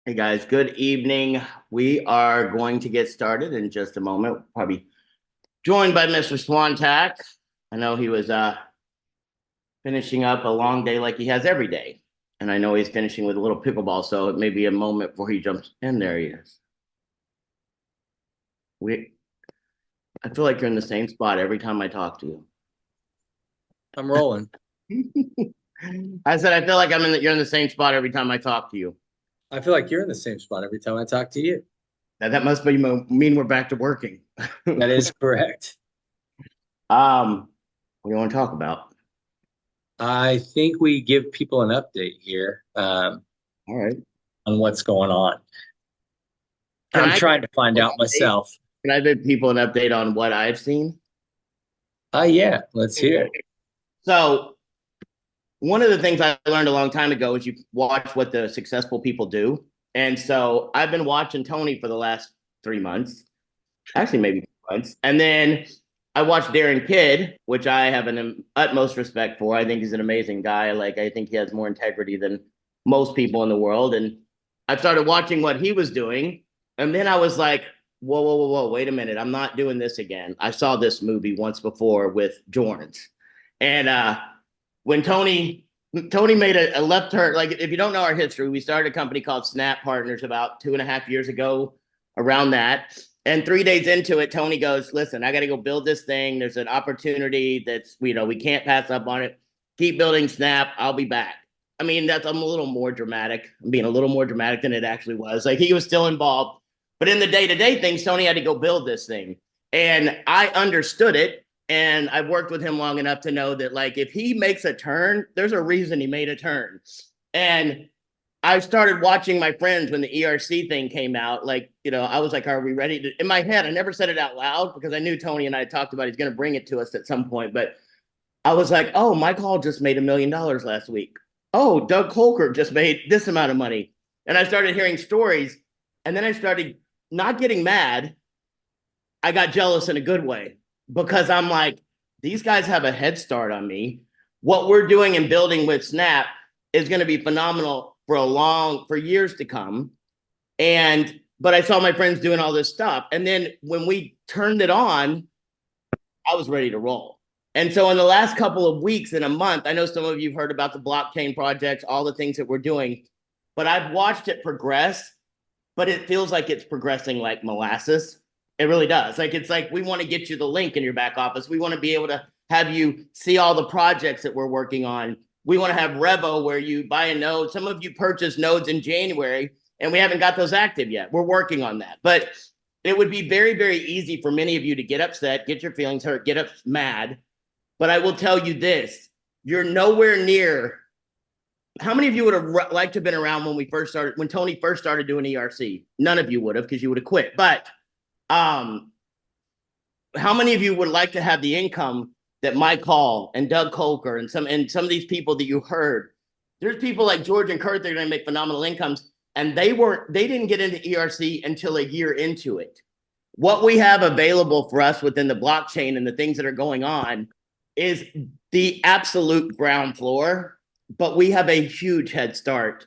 Hey guys, good evening. We are going to get started in just a moment. Probably joined by Mr. Swantack. I know he was finishing up a long day like he has every day. And I know he's finishing with a little pickleball, so it may be a moment before he jumps in. There he is. We I feel like you're in the same spot every time I talk to I'm rolling. you. I said I feel like you're in the same spot every time I talk to you. I feel like you're in the same spot every time I talk to you. Now, that must mean we're back to working. That is correct. What do you want to talk about? I think we give people an update here All right. on what's going on. Can I'm I trying to find out myself. Can I give people an update on what I've seen? Yeah, let's hear it. So, one of the things I learned a long time ago is you watch what the successful people do. And so I've been watching Tony for the last 3 months, actually, maybe 2 months. And then I watched Darren Kidd, which I have an utmost respect for. I think he's an amazing guy. Like, I think he has more integrity than most people in the world. And I started watching what he was doing. And then I was like, whoa, whoa, whoa, whoa, wait a minute. I'm not doing this again. I saw this movie once before with Jorns. And when Tony made a left turn, like if you don't know our history, we started a company called Snap Partners about 2.5 years ago, around that. And 3 days into it, Tony goes, "Listen, I got to go build this thing. There's an opportunity that's we can't pass up on it. Keep building Snap. I'll be back." I mean, I'm a little more dramatic. I'm being a little more dramatic than it actually was. Like he was still involved, but in the day-to-day things, Tony had to go build this thing, and I understood it. And I've worked with him long enough to know that, like, if he makes a turn, there's a reason he made a turn. And I started watching my friends when the ERC thing came out. Like, I was like, are we ready to? In my head, I never said it out loud because I knew Tony and I talked about he's going to bring it to us at some point. But I was like, oh, Mike Hall just made $1 million last week. Oh, Doug Colker just made this amount of money. And I started hearing stories. And then I started not getting mad. I got jealous in a good way because I'm like, these guys have a head start on me. What we're doing and building with Snap is going to be phenomenal for years to come. But I saw my friends doing all this stuff. And then when we turned it on, I was ready to roll. And so in the last couple of weeks, in a month, I know some of you have heard about the blockchain projects, all the things that we're doing, but I've watched it progress, but it feels like it's progressing like molasses. It really does. Like, it's like we want to get you the link in your back office. We want to be able to have you see all the projects that we're working on. We want to have Revo where you buy a node. Some of you purchased nodes in January and we haven't got those active yet. We're working on that. But it would be very, very easy for many of you to get upset, get your feelings hurt, get up mad. But I will tell you this, you're nowhere near. How many of you would have liked to have been around when Tony first started doing ERC? None of you would have, because you would have quit. But um, how many of you would like to have the income that Mike Hall and Doug Colker and some of these people that you heard? There's people like George and Kurt that are going to make phenomenal incomes, and they didn't get into ERC until a year into it. What we have available for us within the blockchain and the things that are going on is the absolute ground floor, but we have a huge head start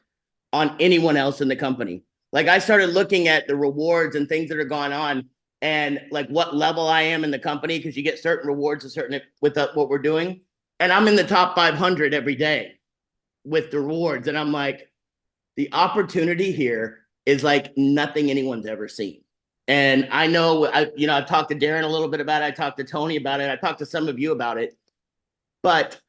on anyone else in the company. Like, I started looking at the rewards and things that are going on and like what level I am in the company, because you get certain rewards with what we're doing. And I'm in the top 500 every day with the rewards. And I'm like, the opportunity here is like nothing anyone's ever seen. And I know, I've talked to Darren a little bit about it. I talked to Tony about it. I talked to some of you about it, but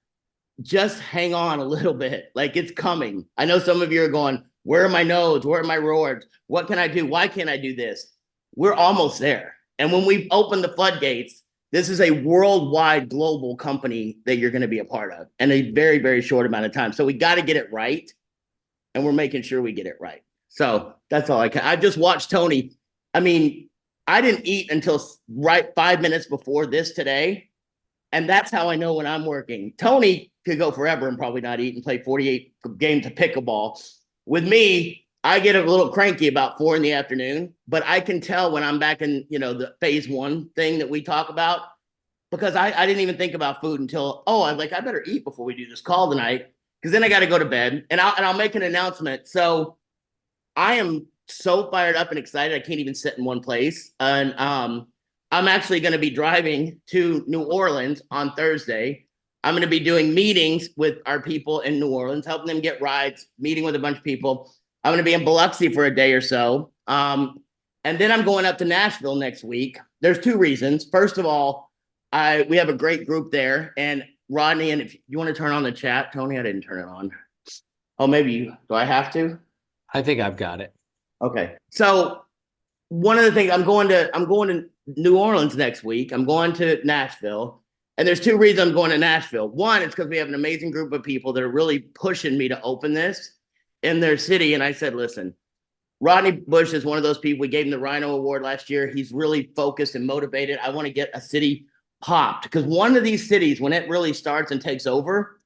just hang on a little bit. Like, it's coming. I know some of you are going, where are my nodes? Where are my rewards? What can I do? Why can't I do this? We're almost there. And when we open the floodgates, this is a worldwide global company that you're going to be a part of in a very, very short amount of time. So we got to get it right. And we're making sure we get it right. So that's all I can. I just watched Tony. I mean, I didn't eat until right 5 minutes before this today. And that's how I know when I'm working. Tony could go forever and probably not eat and play 48 games of pickleball. With me, I get a little cranky about 4 in the afternoon, but I can tell when I'm back in, the phase one thing that we talk about, because I didn't even think about food until, I'm like, I better eat before we do this call tonight, because then I got to go to bed, and I'll make an announcement. So I am so fired up and excited. I can't even sit in one place. And I'm actually going to be driving to New Orleans on Thursday. I'm going to be doing meetings with our people in New Orleans, helping them get rides, meeting with a bunch of people. I'm going to be in Biloxi for a day or so. And then I'm going up to Nashville next week. There's two reasons. First of all, we have a great group there. And Rodney, and if you want to turn on the chat, Tony, I didn't turn it on. Oh, maybe you, do I have to? I think I've got it. Okay. So one of the things I'm going to New Orleans next week. I'm going to Nashville. And there's two reasons I'm going to Nashville. One, it's because we have an amazing group of people that are really pushing me to open this in their city. And I said, listen, Rodney Bush is one of those people. We gave him the Rhino Award last year. He's really focused and motivated. I want to get a city popped because one of these cities, when it really starts and takes over,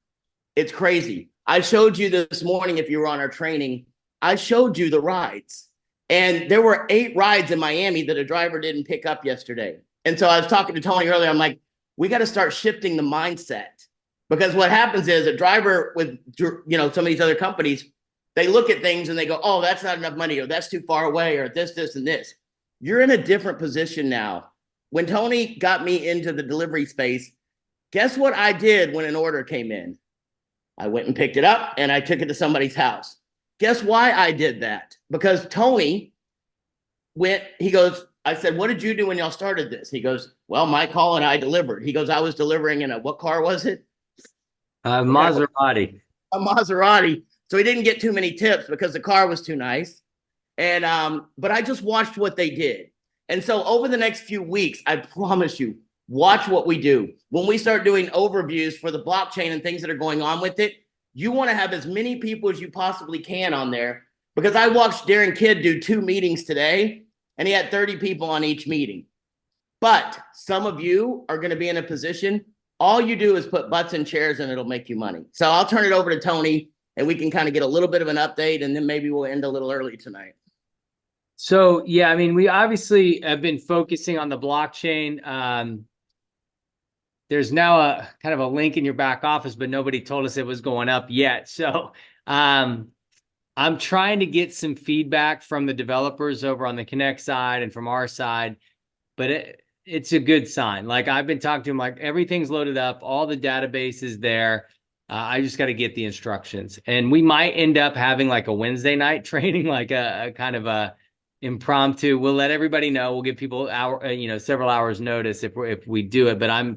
it's crazy. I showed you this morning, if you were on our training, I showed you the rides. And there were 8 rides in Miami that a driver didn't pick up yesterday. And so I was talking to Tony earlier. I'm like, we got to start shifting the mindset because what happens is a driver with, some of these other companies, they look at things and they go, oh, that's not enough money, or that's too far away, or this, and this. You're in a different position now. When Tony got me into the delivery space, guess what I did when an order came in? I went and picked it up and I took it to somebody's house. Guess why I did that? Because Tony he goes, I said, what did you do when y'all started this? He goes, well, my call and I delivered. He goes, I was delivering in what car was it? Maserati. A Maserati. So he didn't get too many tips because the car was too nice. And but I just watched what they did. And so over the next few weeks, I promise you, watch what we do. When we start doing overviews for the blockchain and things that are going on with it, you want to have as many people as you possibly can on there. Because I watched Darren Kidd do 2 meetings today, and he had 30 people on each meeting. But some of you are going to be in a position, all you do is put butts in chairs and it'll make you money. So I'll turn it over to Tony and we can kind of get a little bit of an update and then maybe we'll end a little early tonight. So, yeah, I mean, we obviously have been focusing on the blockchain. There's now a kind of a link in your back office, but nobody told us it was going up yet. So I'm trying to get some feedback from the developers over on the Connect side and from our side, but it's a good sign. Like I've been talking to them, like everything's loaded up, all the database is there. I just got to get the instructions, and we might end up having like a Wednesday night training, like a kind of a impromptu. We'll let everybody know. We'll give people several hours notice if we do it. But I'm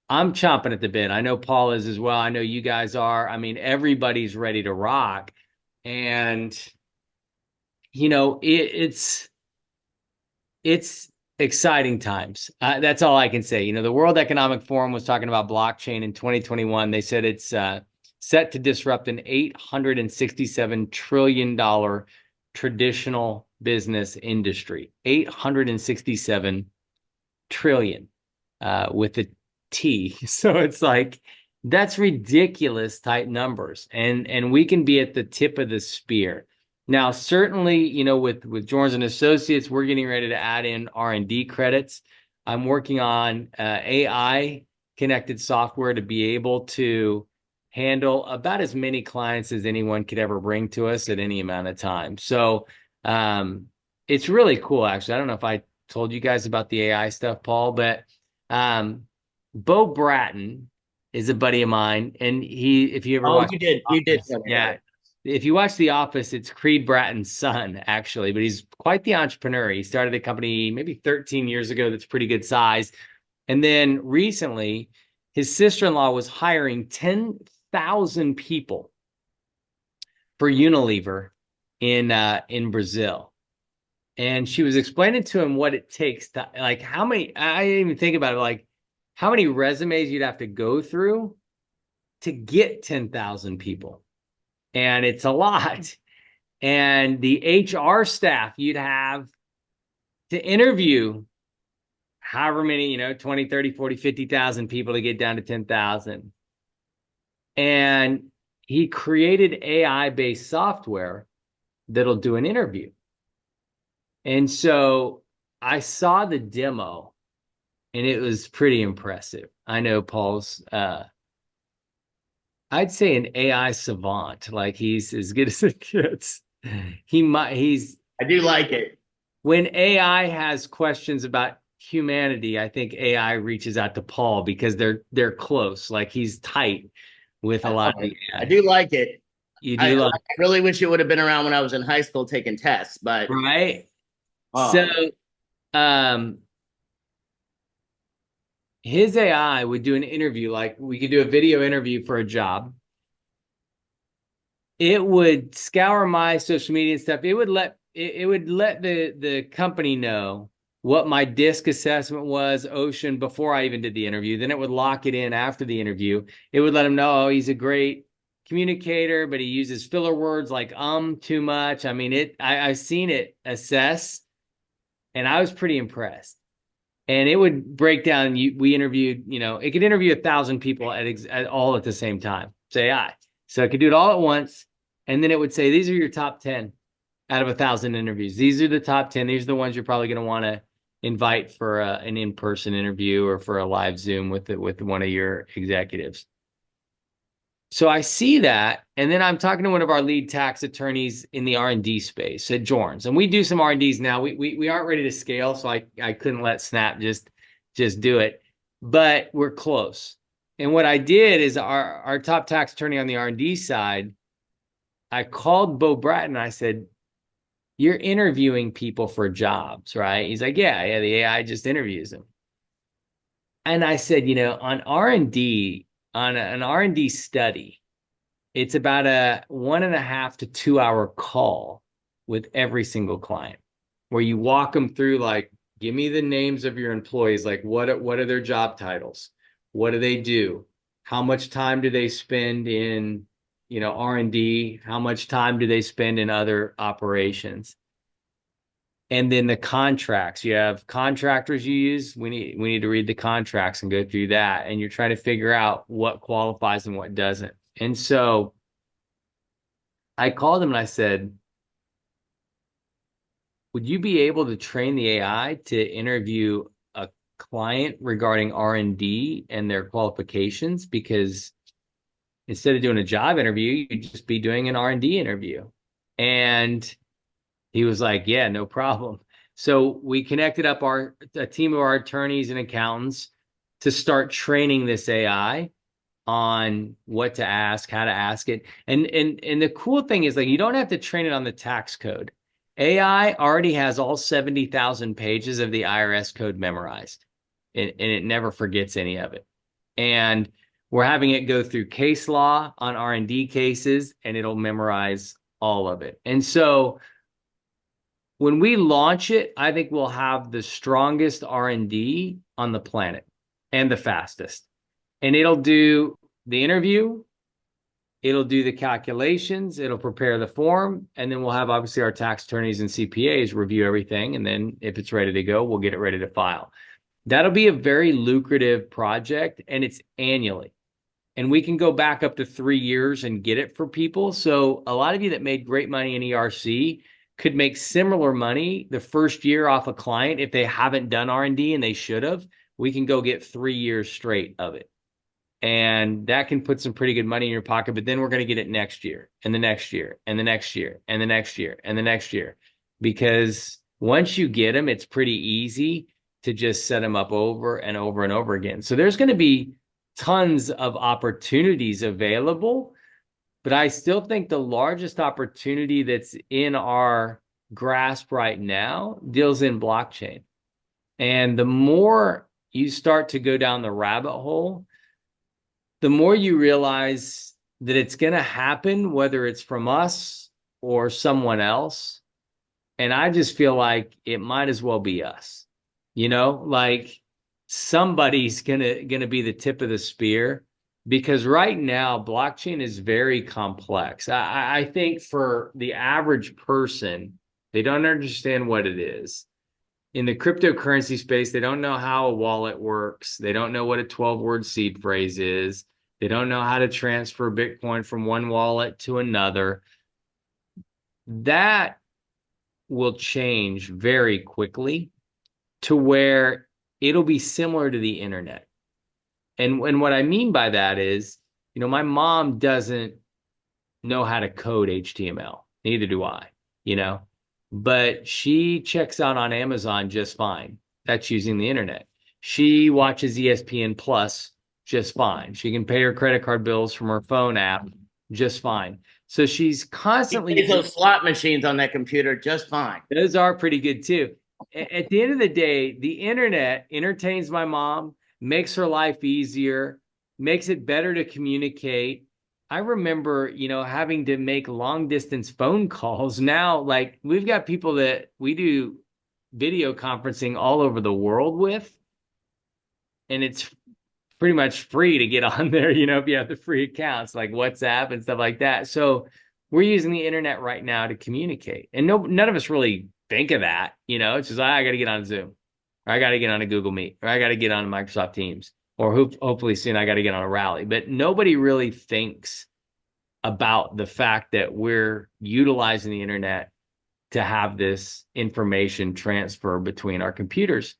chomping at the bit. I know Paul is as well. I know you guys are. I mean, everybody's ready to rock, and it's exciting times. That's all I can say. The World Economic Forum was talking about blockchain in 2021. They said it's set to disrupt an $867 trillion traditional business industry. 867 trillion with a T. So it's like, that's ridiculous type numbers. And we can be at the tip of the spear. Now, certainly, with Jones and Associates, we're getting ready to add in R&D credits. I'm working on AI connected software to be able to handle about as many clients as anyone could ever bring to us at any amount of time. So it's really cool, actually. I don't know if I told you guys about the AI stuff, Paul, but Bo Bratton is a buddy of mine, and if you ever watch, you did. yeah. If you watch The Office, it's Creed Bratton's son, actually, but he's quite the entrepreneur. He started a company maybe 13 years ago that's pretty good size. And then recently, his sister-in-law was hiring 10,000 people for Unilever in Brazil. And she was explaining to him what it takes to, like, how many, I didn't even think about it, like, how many resumes you'd have to go through to get 10,000 people. And it's a lot. And the HR staff you'd have to interview however many, 20, 30, 40, 50,000 people to get down to 10,000. And he created AI-based software that'll do an interview. And so I saw the demo and it was pretty impressive. I know Paul's I'd say an AI savant, like he's as good as it gets. He's I do like it. when AI has questions about humanity, I think AI reaches out to Paul because they're close. Like he's tight with a I lot love of it. the I AI. do like it. You I, do I love, really wish it would have been around when I was in high school taking tests, but right? So oh, um his AI would do an interview, like we could do a video interview for a job. It would scour my social media and stuff. It would let the company know what my disc assessment was, Ocean, before I even did the interview. Then it would lock it in after the interview. It would let him know, oh, he's a great communicator, but he uses filler words like too much. I mean, I've seen it assess, and I was pretty impressed. And it would break down. We interviewed, it could interview 1,000 people at all at the same time. Say I. So it could do it all at once, and then it would say these are your top 10 out of 1,000 interviews. These are the top 10. These are the ones you're probably going to want to invite for an in-person interview or for a live Zoom with one of your executives. So I see that, and then I'm talking to one of our lead tax attorneys in the R&D space at Jorns, and we do some R&Ds now. We aren't ready to scale, so I couldn't let Snap just do it, but we're close. And what I did is our top tax attorney on the R&D side, I called Bo Bratton and I said, "You're interviewing people for jobs, right?" He's like, "Yeah, the AI just interviews them." And I said, on R&D, on an R&D study, it's about a 1.5 to 2 hour call with every single client where you walk them through, like, give me the names of your employees. Like, what are their job titles? What do they do? How much time do they spend in, R&D? How much time do they spend in other operations? And then the contracts. You have contractors you use. We need to read the contracts and go through that. And you're trying to figure out what qualifies and what doesn't. And so I called him and I said, would you be able to train the AI to interview a client regarding R&D and their qualifications? Because instead of doing a job interview, you'd just be doing an R&D interview. And he was like, yeah, no problem. So we connected up a team of our attorneys and accountants to start training this AI on what to ask, how to ask it. And the cool thing is, like, you don't have to train it on the tax code. AI already has all 70,000 pages of the IRS code memorized, and it never forgets any of it. And we're having it go through case law on R&D cases, and it'll memorize all of it. And so when we launch it, I think we'll have the strongest R&D on the planet and the fastest. And it'll do the interview, it'll do the calculations, it'll prepare the form, and then we'll have obviously our tax attorneys and CPAs review everything. And then if it's ready to go, we'll get it ready to file. That'll be a very lucrative project, and it's annually. And we can go back up to 3 years and get it for people. So a lot of you that made great money in ERC could make similar money the first year off a client if they haven't done R&D, and they should have. We can go get 3 years straight of it. And that can put some pretty good money in your pocket, but then we're going to get it next year and the next year and the next year and the next year and the next year. Because once you get them, it's pretty easy to just set them up over and over and over again. So there's going to be tons of opportunities available, but I still think the largest opportunity that's in our grasp right now deals in blockchain. And the more you start to go down the rabbit hole, the more you realize that it's going to happen, whether it's from us or someone else. And I just feel like it might as well be us, like somebody's gonna be the tip of the spear, because right now blockchain is very complex. I think for the average person, they don't understand what it is. In the cryptocurrency space, they don't know how a wallet works. They don't know what a 12-word seed phrase is. They don't know how to transfer Bitcoin from one wallet to another. That will change very quickly to where it'll be similar to the internet. And what I mean by that is, my mom doesn't know how to code HTML. Neither do I, you know. But she checks out on Amazon just fine. That's using the internet. She watches ESPN Plus just fine. She can pay her credit card bills from her phone app just fine. So she's He constantly, plays those slot machines on that computer just fine. those are pretty good too. At the end of the day, the internet entertains my mom, makes her life easier, makes it better to communicate. I remember, having to make long distance phone calls. Now, like we've got people that we do video conferencing all over the world with, and it's pretty much free to get on there, if you have the free accounts like WhatsApp and stuff like that. So we're using the internet right now to communicate. And none of us really think of that, it's just I got to get on Zoom, or I got to get on a Google Meet, or I got to get on Microsoft Teams, or hopefully soon I got to get on a rally. But nobody really thinks about the fact that we're utilizing the internet to have this information transfer between our computers.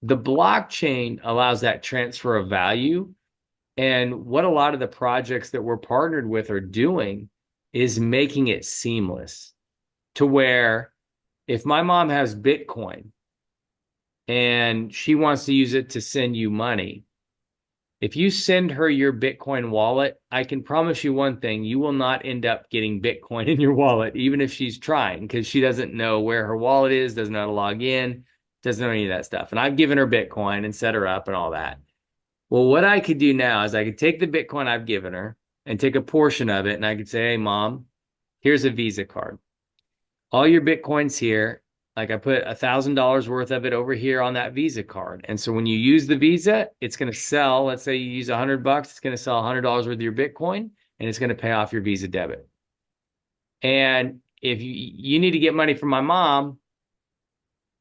The blockchain allows that transfer of value. And what a lot of the projects that we're partnered with are doing is making it seamless to where if my mom has Bitcoin and she wants to use it to send you money, if you send her your Bitcoin wallet, I can promise you one thing, you will not end up getting Bitcoin in your wallet, even if she's trying, because she doesn't know where her wallet is, doesn't know how to log in, doesn't know any of that stuff. And I've given her Bitcoin and set her up and all that. Well, what I could do now is I could take the Bitcoin I've given her and take a portion of it, and I could say, hey, mom, here's a Visa card. All your Bitcoin's here. Like I put $1,000 worth of it over here on that Visa card. And so when you use the Visa, it's going to sell, let's say you use $100, it's going to sell $100 worth of your Bitcoin, and it's going to pay off your Visa debit. And if you need to get money from my mom,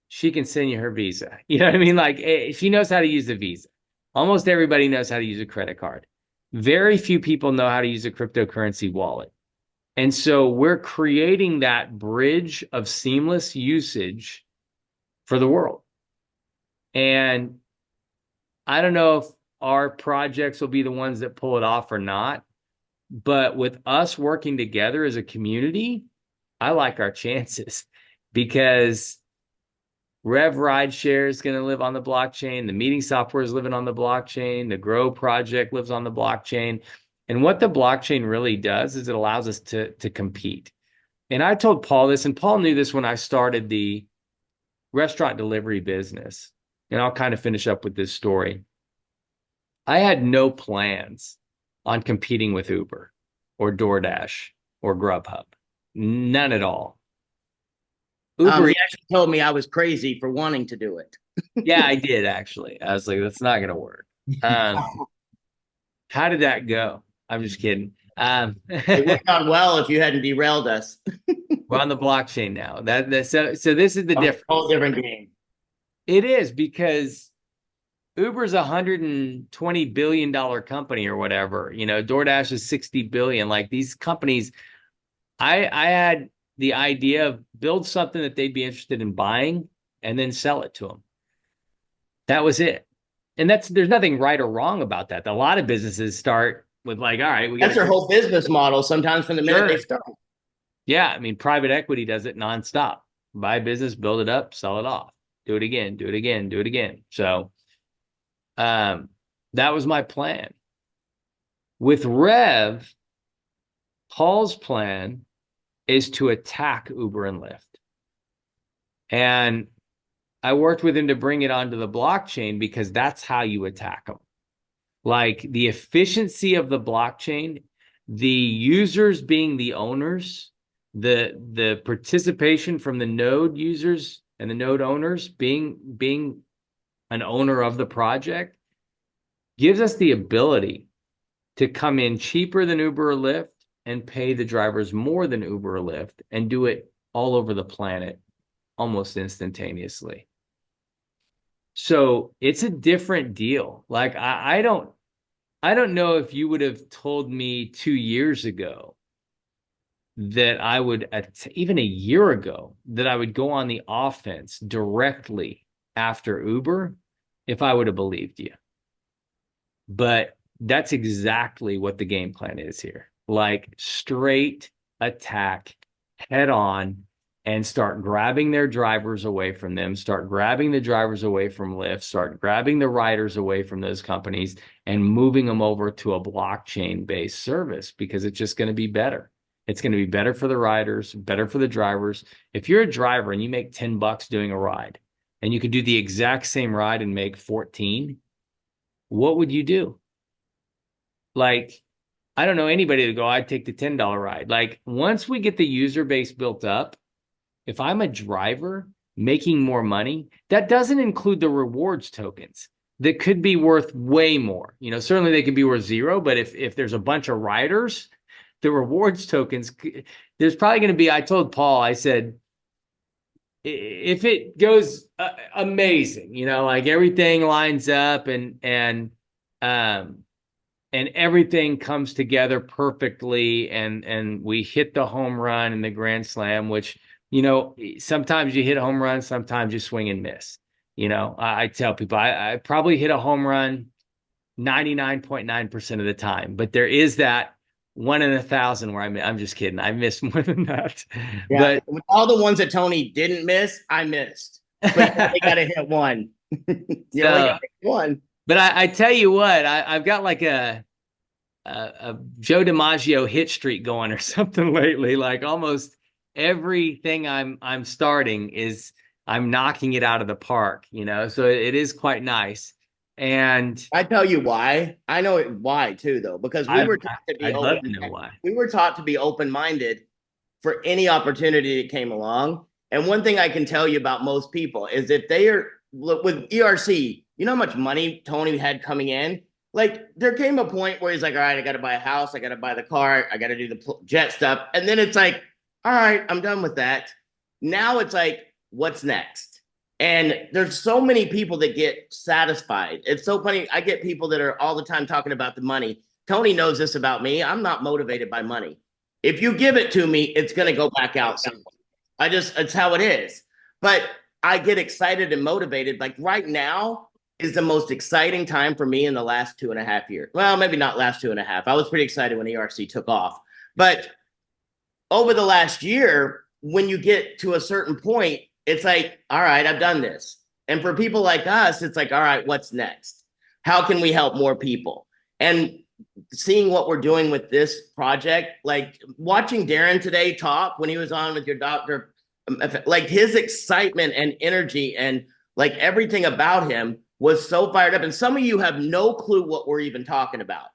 she can send you her Visa. You know what I mean? Like she knows how to use the Visa. Almost everybody knows how to use a credit card. Very few people know how to use a cryptocurrency wallet. And so we're creating that bridge of seamless usage for the world. And I don't know if our projects will be the ones that pull it off or not, but with us working together as a community, I like our chances because Rev Rideshare is going to live on the blockchain. The meeting software is living on the blockchain. The Grow project lives on the blockchain. And what the blockchain really does is it allows us to compete. And I told Paul this, and Paul knew this when I started the restaurant delivery business. And I'll kind of finish up with this story. I had no plans on competing with Uber or DoorDash or Grubhub. None at all. Uber, He actually told me I was crazy for wanting to do it. yeah, I did actually. I was like, that's not going to work. How did that go? I'm just kidding. It would have gone well if you hadn't derailed us. We're on the blockchain now. So this is the difference. A whole different game. It is because Uber's $120 billion company or whatever. DoorDash is 60 billion. Like these companies, I had the idea of build something that they'd be interested in buying and then sell it to them. That was it. And there's nothing right or wrong about that. A lot of businesses start with like, all right, that's their whole business model. Sometimes from the minute they start. Yeah, I mean, private equity does it nonstop. Buy a business, build it up, sell it off, do it again, do it again, do it again. So, that was my plan. With Rev, Paul's plan is to attack Uber and Lyft. And I worked with him to bring it onto the blockchain because that's how you attack them. Like the efficiency of the blockchain, the users being the owners, the participation from the node users and the node owners being an owner of the project gives us the ability to come in cheaper than Uber or Lyft and pay the drivers more than Uber or Lyft and do it all over the planet almost instantaneously. So it's a different deal. Like I don't know if you would have told me 2 years ago that I would, even a year ago, that I would go on the offense directly after Uber if I would have believed you. But that's exactly what the game plan is here. Like straight attack head on and start grabbing their drivers away from them, start grabbing the drivers away from Lyft, start grabbing the riders away from those companies and moving them over to a blockchain-based service because it's just going to be better. It's going to be better for the riders, better for the drivers. If you're a driver and you make $10 doing a ride and you could do the exact same ride and make 14, what would you do? Like, I don't know anybody to go, I'd take the $10 ride. Like, once we get the user base built up, if I'm a driver making more money, that doesn't include the rewards tokens that could be worth way more. You know, certainly they could be worth zero, but if there's a bunch of riders, the rewards tokens, there's probably going to be, I told Paul, I said, if it goes amazing, you know, like everything lines up and everything comes together perfectly and we hit the home run in the grand slam, which, you know, sometimes you hit a home run, sometimes you swing and miss. You know, I tell people I probably hit a home run 99.9% of the time, but there is that 1 in 1,000 where I'm just kidding. I missed more than that. Yeah, But with all the ones that Tony didn't miss, I missed. But they got to hit one. You only got so, to hit one. but I tell you what, I've got like a Joe DiMaggio hit streak going or something lately. Like almost everything I'm starting is I'm knocking it out of the park, you know. So it is quite nice. And I tell you why. I know why too, though, because we I were taught to be I'd love open. to know why. We were taught to be open-minded for any opportunity that came along. And one thing I can tell you about most people is if they are with ERC, you know how much money Tony had coming in? Like there came a point where he's like, all right, I got to buy a house. I got to buy the car. I got to do the jet stuff. And then it's like, all right, I'm done with that. Now it's like, what's next? And there's so many people that get satisfied. It's so funny. I get people that are all the time talking about the money. Tony knows this about me. I'm not motivated by money. If you give it to me, it's going to go back out soon. It's how it is. But I get excited and motivated. Like right now is the most exciting time for me in the last 2.5 years. Well, maybe not last 2.5. I was pretty excited when ERC took off. But over the last year, when you get to a certain point, it's like, all right, I've done this. And for people like us, it's like, all right, what's next? How can we help more people? And seeing what we're doing with this project, like watching Darren today talk when he was on with your doctor, like his excitement and energy and like everything about him was so fired up. And some of you have no clue what we're even talking about.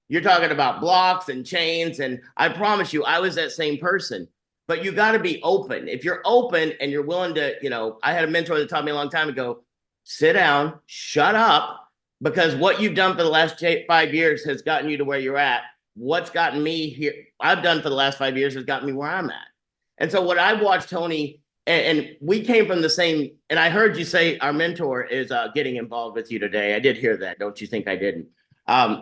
You're talking about blocks and chains. And I promise you, I was that same person. But you got to be open. If you're open and you're willing to, you know, I had a mentor that taught me a long time ago, sit down, shut up, because what you've done for the last 5 years has gotten you to where you're at. What's gotten me here, I've done for the last 5 years has gotten me where I'm at. And so what I've watched Tony, and we came from the same, and I heard you say our mentor is getting involved with you today. I did hear that. Don't you think I didn't?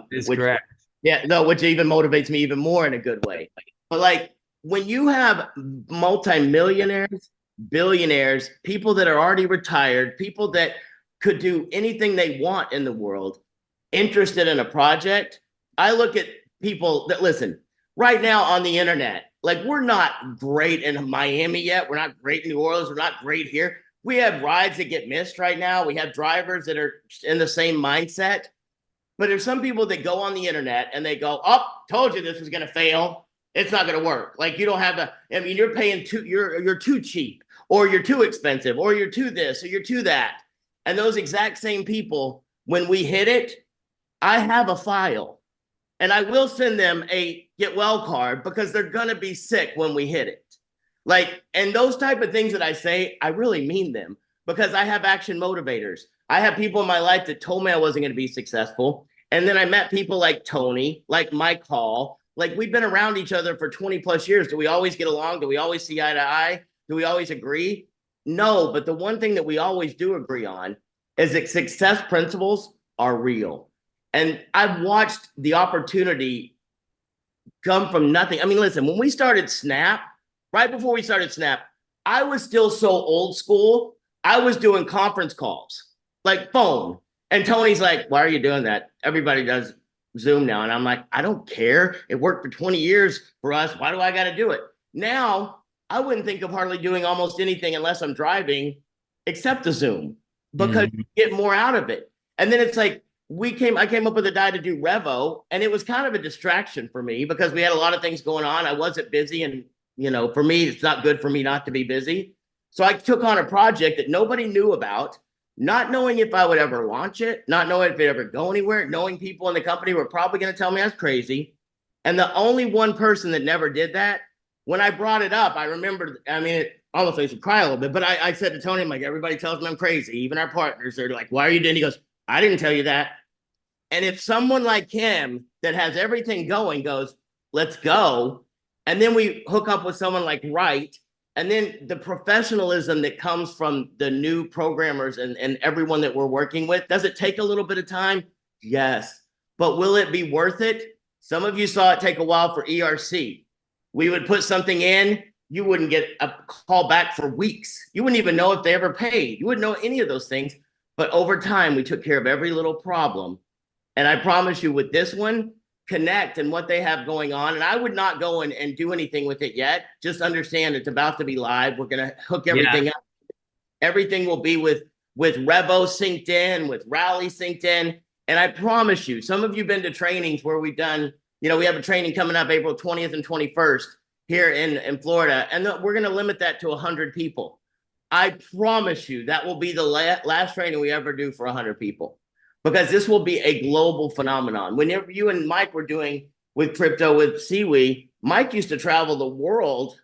It's which, correct. yeah, no, which even motivates me even more in a good way. But like when you have multimillionaires, billionaires, people that are already retired, people that could do anything they want in the world, interested in a project, I look at people that listen right now on the internet. Like we're not great in Miami yet. We're not great in New Orleans. We're not great here. We have rides that get missed right now. We have drivers that are in the same mindset. But there's some people that go on the internet and they go, "Oh, told you this was going to fail. It's not going to work." Like you don't have the. I mean, you're paying too. You're too cheap, or you're too expensive, or you're too this, or you're too that. And those exact same people, when we hit it, I have a file, and I will send them a get well card because they're going to be sick when we hit it. Like, and those type of things that I say, I really mean them because I have action motivators. I have people in my life that told me I wasn't going to be successful. And then I met people like Tony, like Mike Hall. Like we've been around each other for 20 plus years. Do we always get along? Do we always see eye to eye? Do we always agree? No, but the one thing that we always do agree on is that success principles are real. And I've watched the opportunity come from nothing. I mean, listen, when we started Snap, right before we started Snap, I was still so old school. I was doing conference calls, like phone. And Tony's like, why are you doing that? Everybody does Zoom now. And I'm like, I don't care. It worked for 20 years for us. Why do I got to do it? Now I wouldn't think of hardly doing almost anything unless I'm driving, except the Zoom, because Mhm. you get more out of it. And then it's like I came up with a die to do Revo, and it was kind of a distraction for me because we had a lot of things going on. I wasn't busy, and for me, it's not good for me not to be busy. So I took on a project that nobody knew about, not knowing if I would ever launch it, not knowing if it ever go anywhere, knowing people in the company were probably going to tell me I was crazy. And the only one person that never did that, when I brought it up, I remembered, I mean, it almost makes me cry a little bit, but I said to Tony, I'm like, everybody tells me I'm crazy. Even our partners, they're like, why are you doing? He goes, I didn't tell you that. And if someone like him that has everything going goes, let's go, and then we hook up with someone like Wright, and then the professionalism that comes from the new programmers and everyone that we're working with, does it take a little bit of time? Yes. But will it be worth it? Some of you saw it take a while for ERC. We would put something in, you wouldn't get a call back for weeks. You wouldn't even know if they ever paid. You wouldn't know any of those things. But over time, we took care of every little problem. And I promise you, with this one, Connect and what they have going on, and I would not go and do anything with it yet. Just understand it's about to be live. We're going to hook Yeah. everything up. Everything will be with Revo synced in, with Rally synced in. And I promise you, some of you have been to trainings where we've done, we have a training coming up April 20th and 21st here in Florida, and we're going to limit that to 100 people. I promise you that will be the last training we ever do for 100 people, because this will be a global phenomenon. Whenever you and Mike were doing with crypto with Siwi, Mike used to travel the world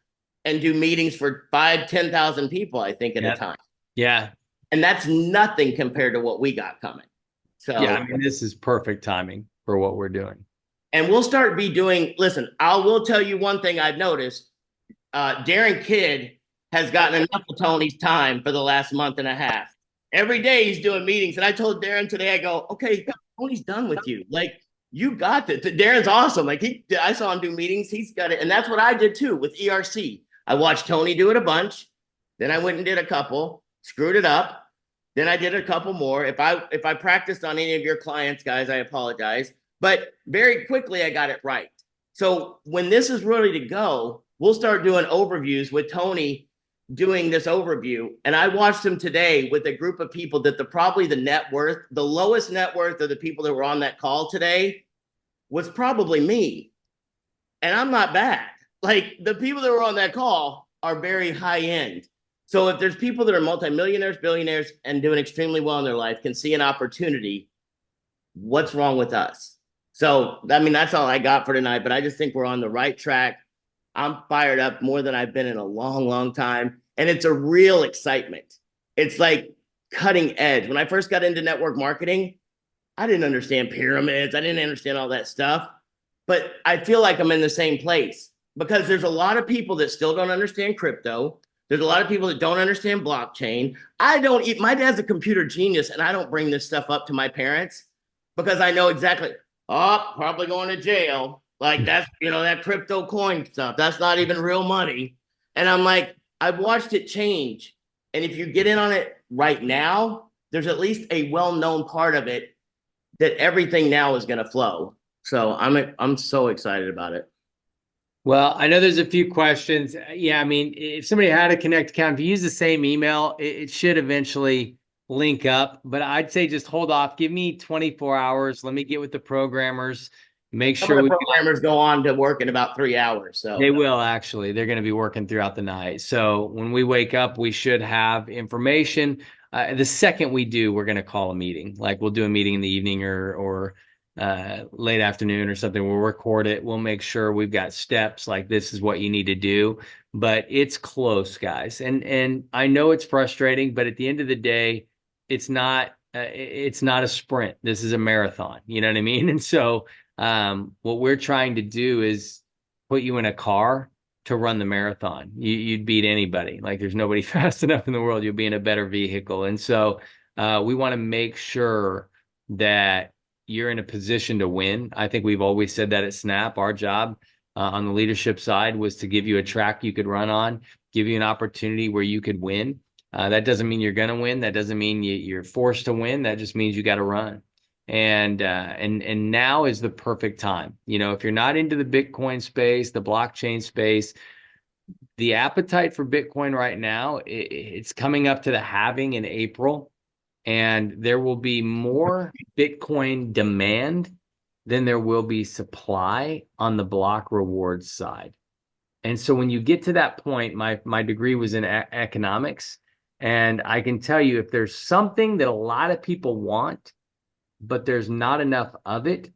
and do meetings for 5,000-10,000 people, I think, at a Yeah. time. Yeah. And that's nothing compared to what we got coming. Yeah. I So, mean, this is perfect timing for what we're doing. and we'll start be doing, listen, I will tell you one thing I've noticed. Darren Kidd has gotten enough of Tony's time for the last month and a half. Every day he's doing meetings. And I told Darren today, I go, okay, Tony's done with you. Like, you got this. Darren's awesome. Like, I saw him do meetings. He's got it. And that's what I did too with ERC. I watched Tony do it a bunch. Then I went and did a couple, screwed it up. Then I did a couple more. If I practiced on any of your clients, guys, I apologize. But very quickly I got it right. So when this is ready to go, we'll start doing overviews with Tony doing this overview. And I watched him today with a group of people that probably the lowest net worth of the people that were on that call today was probably me. And I'm not bad. Like, the people that were on that call are very high end. So if there's people that are multimillionaires, billionaires, and doing extremely well in their life, can see an opportunity, what's wrong with us? So, I mean, that's all I got for tonight, but I just think we're on the right track. I'm fired up more than I've been in a long, long time. And it's a real excitement. It's like cutting edge. When I first got into network marketing, I didn't understand pyramids. I didn't understand all that stuff. But I feel like I'm in the same place because there's a lot of people that still don't understand crypto. There's a lot of people that don't understand blockchain. My dad's a computer genius, and I don't bring this stuff up to my parents because I know exactly, oh, probably going to jail. Like, that's, that crypto coin stuff. That's not even real money. And I'm like, I've watched it change. And if you get in on it right now, there's at least a well-known part of it that everything now is going to flow. So I'm so excited about it. Well, I know there's a few questions. Yeah, I mean, if somebody had a Connect account, if you use the same email, it should eventually link up. But I'd say just hold off. Give me 24 hours. Let me get with the programmers. Make Some of sure the programmers go on to work in about 3 hours. they So will actually. They're going to be working throughout the night. So when we wake up, we should have information. The second we do, we're going to call a meeting. Like, we'll do a meeting in the evening or late afternoon or something. We'll record it. We'll make sure we've got steps like this is what you need to do. But it's close, guys. And I know it's frustrating, but at the end of the day, it's not a sprint. This is a marathon. You know what I mean? And so what we're trying to do is put you in a car to run the marathon. You'd beat anybody. Like, there's nobody fast enough in the world. You'll be in a better vehicle. And so we want to make sure that you're in a position to win. I think we've always said that at Snap. Our job on the leadership side was to give you a track you could run on, give you an opportunity where you could win. That doesn't mean you're going to win. That doesn't mean you're forced to win. That just means you got to run. And now is the perfect time. If you're not into the Bitcoin space, the blockchain space, The appetite for Bitcoin right now, it's coming up to the halving in April, and there will be more Bitcoin demand than there will be supply on the block rewards side. And so when you get to that point, my degree was in economics, and I can tell you if there's something that a lot of people want, but there's not enough of it,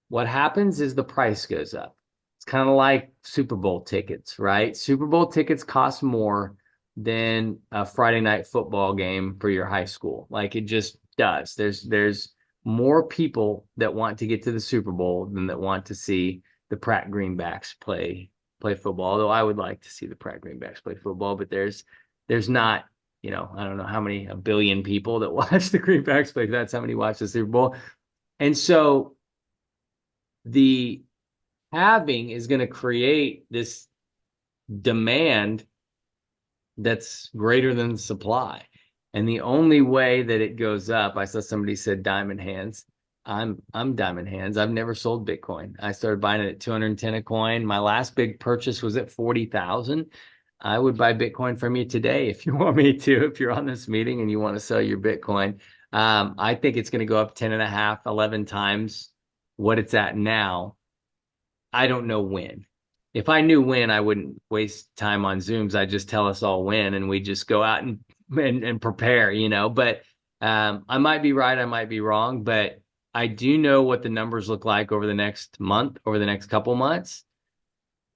what happens is the price goes up. It's kind of like Super Bowl tickets, right? Super Bowl tickets cost more than a Friday night football game for your high school. Like it just does. There's more people that want to get to the Super Bowl than that want to see the Pratt Greenbacks play football. Although I would like to see the Pratt Greenbacks play football, but there's not, I don't know how many, a billion people that watch the Greenbacks play. That's how many watch the Super Bowl. And so the halving is going to create this demand that's greater than the supply. And the only way that it goes up, I saw somebody said diamond hands. I'm diamond hands. I've never sold Bitcoin. I started buying it at 210 a coin. My last big purchase was at 40,000. I would buy Bitcoin from you today if you want me to, if you're on this meeting and you want to sell your Bitcoin. I think it's going to go up 10 and a half, 11 times what it's at now. I don't know when. If I knew when, I wouldn't waste time on Zooms. I'd just tell us all when, and we just go out and prepare, But I might be right, I might be wrong, but I do know what the numbers look like over the next month, over the next couple months,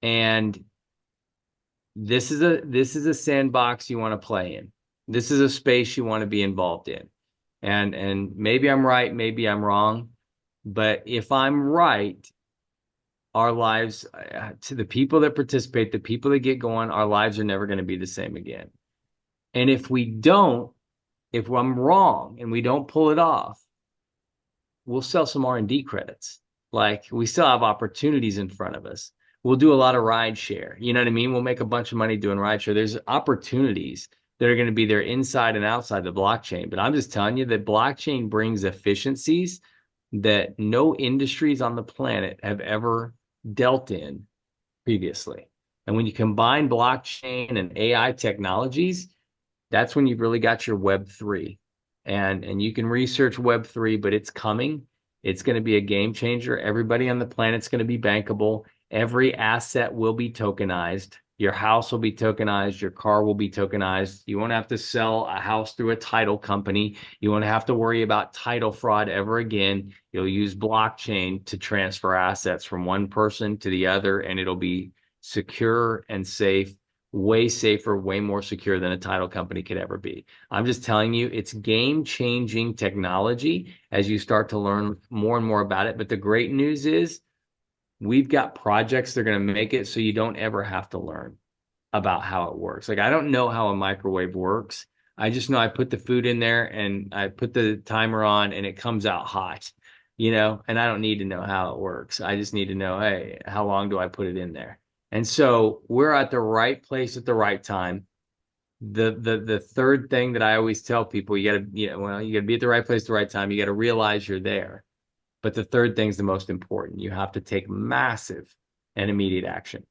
and this is a sandbox you want to play in. This is a space you want to be involved in, and maybe I'm right, maybe I'm wrong, but if I'm right, our lives, to the people that participate, the people that get going, our lives are never going to be the same again. And if I'm wrong and we don't pull it off, we'll sell some R&D credits. Like we still have opportunities in front of us. We'll do a lot of ride share. You know what I mean? We'll make a bunch of money doing ride share. There's opportunities that are going to be there inside and outside the blockchain. But I'm just telling you that blockchain brings efficiencies that no industries on the planet have ever dealt in previously. And when you combine blockchain and AI technologies, that's when you've really got your Web3. And you can research Web3, but it's coming. It's going to be a game changer. Everybody on the planet's going to be bankable. Every asset will be tokenized. Your house will be tokenized. Your car will be tokenized. You won't have to sell a house through a title company. You won't have to worry about title fraud ever again. You'll use blockchain to transfer assets from one person to the other, and it'll be secure and safe, way safer, way more secure than a title company could ever be. I'm just telling you, it's game-changing technology as you start to learn more and more about it. But the great news is we've got projects that are going to make it so you don't ever have to learn about how it works. Like I don't know how a microwave works. I just know I put the food in there and I put the timer on and it comes out hot, and I don't need to know how it works. I just need to know, hey, how long do I put it in there? And so we're at the right place at the right time. The third thing that I always tell people, you got to, you got to be at the right place at the right time. You got to realize you're there. But the third thing is the most important. You have to take massive and immediate action.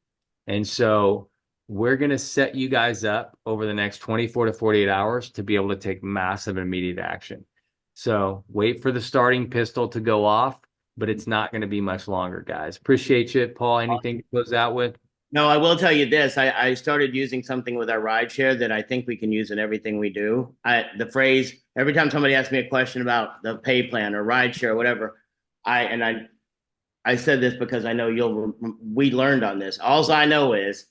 And so we're going to set you guys up over the next 24 to 48 hours to be able to take massive and immediate action. So wait for the starting pistol to go off, but it's not going to be much longer, guys. Appreciate you, Paul. Anything to close out with? No, I will tell you this. I started using something with our ride share that I think we can use in everything we do. The phrase, every time somebody asks me a question about the pay plan or ride share or whatever, I said this because I know we learned on this. All I know is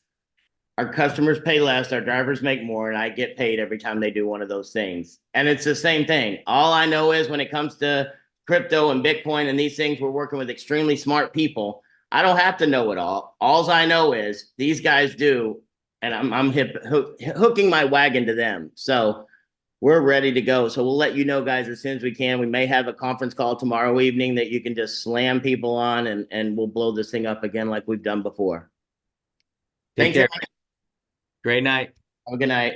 our customers pay less, our drivers make more, and I get paid every time they do one of those things. And it's the same thing. All I know is when it comes to crypto and Bitcoin and these things, we're working with extremely smart people. I don't have to know it all. All I know is these guys do, and I'm hooking my wagon to them. So we're ready to go. So we'll let you know, guys, as soon as we can. We may have a conference call tomorrow evening that you can just slam people on, and we'll blow this thing up again like we've done before. Take Thanks, care. everyone. Great night. Have a good night.